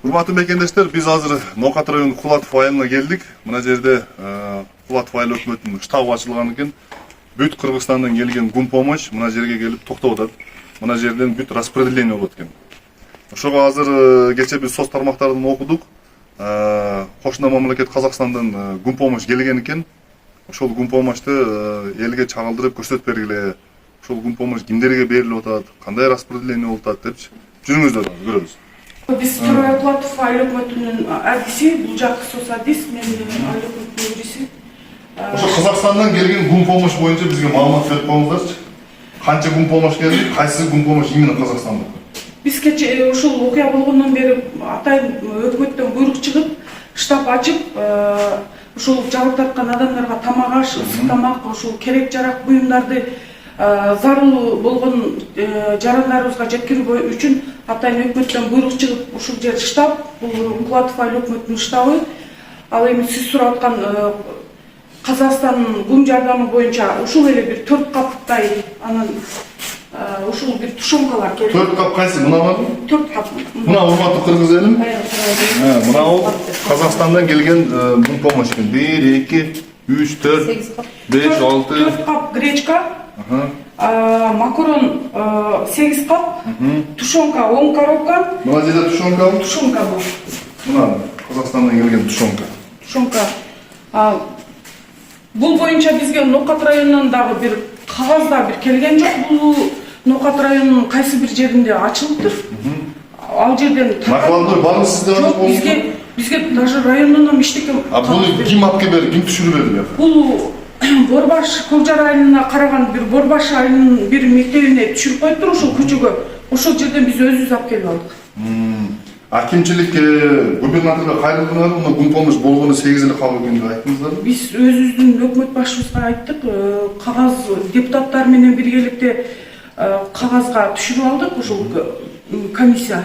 Урматтуу мекендештер, биз азыр Ноокат району Кулатов айылына келдик. Мына жерде Кулатов айыл өкмөтүнүн штабы ачылган экен. Бүт Кыргызстандан келген гум помощь мына жерге келип токтоп атат. Мына жерден бүт распределение болот экен. Ошого азыр кечээ биз соц тармактардан окудук. Кошуна мамлекет Казакстандан гум помощь келген экен. Ошол гум помощьту элге чагылдырып көрсөтүп бергиле. Ошол гум помощь кимдерге берилип атат, кандай распределение болуп атат деп жүрүңүздөр көрөбүз. Biz Kulatıf Aile Ökmötü'nün ergisi, Bulcak Sosadis, benim aile ökmötünün birisi. Ошо Казакстандан келген гум помощь боюнча бизге маалымат берип коюңуздарчы. Канча гум помощь келди, кайсы гум помощь именно Казакстанда? Биз кечээ ушул окуя болгондон бери атайын өкмөттөн буйрук чыгып, штаб ачып, ушул жабык тарткан адамдарга тамак аш, ысык тамак, ушул керек жарак буюмдарды зарыл болгон жарандарыбызга жеткирүү үчүн атайын өкмөттөн буйрук чыгып, ушул жер штаб, бул Кулатов айыл өкмөтүнүн штабы. Ал эми сиз сурап аткан Казакстандын гум жардамы боюнча ушул эле бир 4 каптай анан ушул бир тушонкалар келди. 4 кап кайсы? Мынабы? 4 кап. Мына урматтуу кыргыз элим. Мына ол Казакстандан келген гум помощь экен. 1, 2, 3, 4, 5, 6. 4 кап гречка. Макарон 8 кап. Тушонка 10 коробка. Мына жерде тушонка бул. Тушонка бул. Мына Казакстандан келген тушонка. Тушонка. Бул боюнча бизге Ноокат районунан дагы бир кагаз да бир келген жок. Бул Ноокат районунун кайсы бир жеринде ачылыптыр. Ал жерден накладной барбы сизде? Жок, бизге даже районунан иштекен. Буну ким алып келип берди? Ким түшүрүп берди? Бул Борбаш Кулжар айылына караган бир Борбаш айылынын бир мектебине түшүрүп коюптур ошол көчөгө. Ошол жерден биз өзүбүз алып келип алдык. Акимчилик губернаторго кайрылдыңар, мына гум помощь болгону 8 эле калып экен деп айттыңыздар. Биз өзүбүздүн өкмөт башчыбызга айттык, кагаз депутаттар менен биргеликте кагазга түшүрүп алдык ушул комиссия.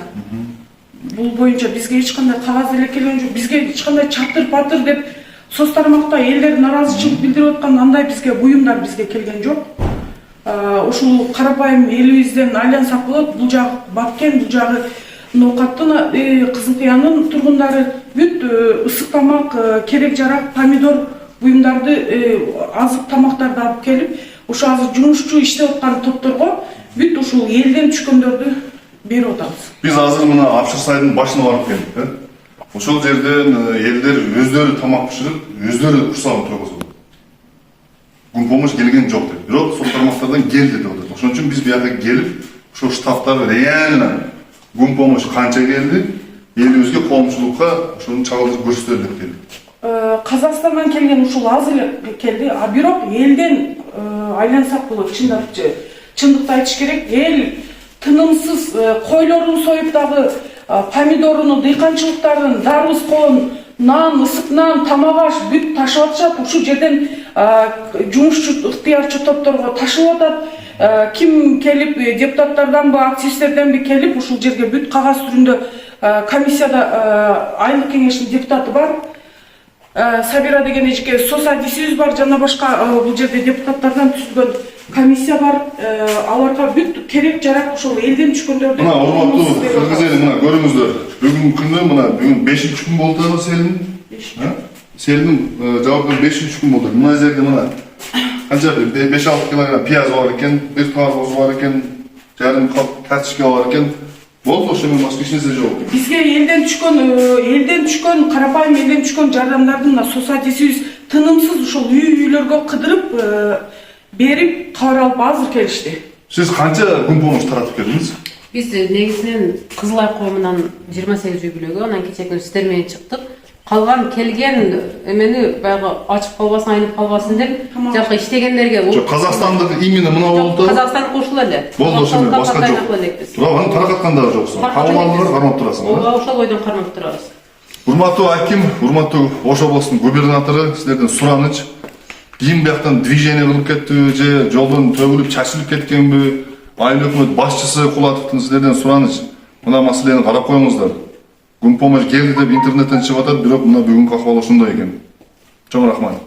Бул боюнча бизге эч кандай кагаз деле келген жок. Бизге эч кандай чатыр-патыр деп соц тармакта элдер наразычылык билдирип аткан андай бизге буюмдар бизге келген жок. Ушул карапайым элибизден айлансак болот. Бул жагы Баткен, бул жагы Ноокаттын Кызыл Кыянын тургундары бүт ысык тамак, керек жарак, помидор буюмдарды, азык тамактарды алып келип, ошо азыр жумушчу иштеп аткан топторго бүт ушул элден түшкөндөрдү берип атабыз. Биз азыр мына Апшыр сайдын башына барып келдик. Ошол жерден элдер өздөрү тамак пиширип, өздөрү курсагын тургузду. Гум помощь келген жок деп. Бирок соц тармактардан келди деп атат. Ошон үчүн биз бияка келип, ошол штабтар реально гум помощь канча келди, элибизге коомчулукка ошону чагылдырып көрсөтөлү деп келдик. Казакстандан келген ушул аз эле келди, а бирок элден айлансак болот. Чындыкты айтыш керек, эл тынымсыз койлорун союп дагы помидоруну, дыйканчылыктарын, дарбыз коон, нан, ысык нан, тамак аш бүт ташып атышат. Ушул жерден жумушчу, ыктыярчы топторго ташылып атат. Ким келип, депутаттарданбы, активисттерденби келип, ушул жерге бүт кагаз түрүндө комиссияда айлык кеңештин депутаты бар. Сабира деген эжеке соцадисибиз бар, жана башка бул жерде депутаттардан түзүлгөн комиссия бар. Аларга бүт керек жарак ошол элден түшкөндөрдү. Мына урматтуу кыргыз эли, мына көрүңүздөр. Бүгүнкү күндө мына бүгүн 5-күн болду селин. Селин жабылган 5-күн болду. Мына жерде мына канча 5-6 килограмм пияз бар экен, бир тарбуз бар экен, жарым кап картишка бар экен. Болду, ошо менен башка эч нерсе жок. Бизге элден түшкөн, карапайым элден түшкөн жардамдардын соцадисибиз тынымсыз ушул үйлөргө кыдырып берип, кабар алып азыр келишти. Сиз канча гум помощь таратып келдиңиз? Биз негизинен Кызыл Ай коомунан 28 үй бүлөгө, анан кечээ күнү сиздер менен чыктык. Калган келген эмени баягы ачып калбасын, айнып калбасын деп, жакшы иштегендерге. Жок, Казакстандык именно мына болду. Казакстан кошула эле. Болду, ошо менен башка жок. Туурабы, аны таратканда да жоксуң. Калгандарга кармап турасың. Ошол ойдон кармап турабыз. Урматтуу аким, урматтуу Ош областынын губернатору, силерден сураныч. Ким бияктан движение кылып кеттиби же жолдон төгүлүп чачылып кеткенби? Айыл өкмөт башчысы Кулатовдун силерден сураныч. Мына маселени карап коюңуздар. Гум помощь келди деп интернеттен чыгып атат, бирок мына бүгүнкү акыбал ошондой экен. Чоң рахмат.